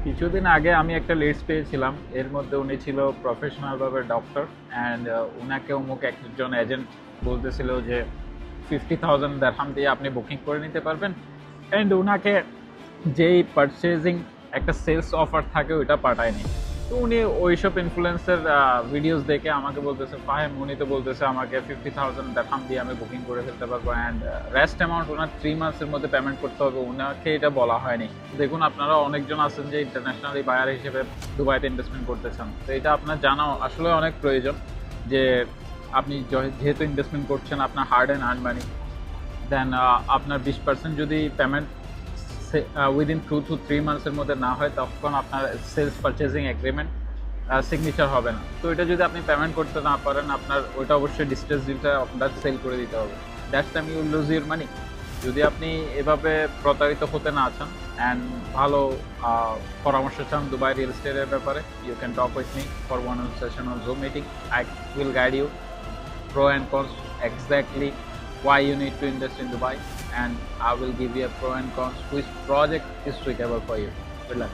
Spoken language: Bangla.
কিছুদিন আগে আমি একটা লিস্ট পেয়েছিলাম, এর মধ্যে উনি ছিল প্রফেশনালভাবে ডক্টর অ্যান্ড উনাকে অমুক একজন এজেন্ট বলতেছিল যে 50,000 দেরহাম দিয়ে আপনি বুকিং করে নিতে পারবেন অ্যান্ড উনাকে যেই পারচেজিং একটা সেলস অফার থাকে ওইটা পাঠায়নি। তো উনি ওইসব ইনফ্লুয়েন্সের ভিডিওস দেখে আমাকে বলতেছে ফাহিম, উনি তো বলতেছে আমাকে 50,000 দেরহাম দিয়ে আমি বুকিং করে ফেলতে পারবো অ্যান্ড রেস্ট অ্যামাউন্ট ওনার 3 মান্থসের মধ্যে পেমেন্ট করতে হবে, ওনাকে এটা বলা হয়নি। দেখুন, আপনারা অনেকজন আছেন যে ইন্টারন্যাশনালি বায়ার হিসেবে দুবাইতে ইনভেস্টমেন্ট করতে চান, তো এটা আপনার জানা আসলে অনেক প্রয়োজন যে আপনি যেহেতু ইনভেস্টমেন্ট করছেন আপনার হার্ড অ্যান্ড আর্ন মানি, দেন আপনার 20% যদি পেমেন্ট উইদিন 2 to 3 মান্থসের মধ্যে না হয় তখন আপনার সেলস পারচেজিং এগ্রিমেন্ট সিগনেচার হবে না। তো এটা যদি আপনি পেমেন্ট করতে না পারেন, আপনার ওইটা অবশ্যই ডিস্টেন্স দিতে আপনার সেল করে দিতে হবে। That's time you lose your money. যদি আপনি এভাবে প্রতারিত হতে না চান অ্যান্ড ভালো পরামর্শ চান দুবাই রিয়েল এস্টেটের ব্যাপারে, you can talk with me for one on session on Zoom meeting. I will guide you pro and cons, exactly why you need to invest in Dubai, and I will give you a pro and cons which project is suitable for you. Good luck.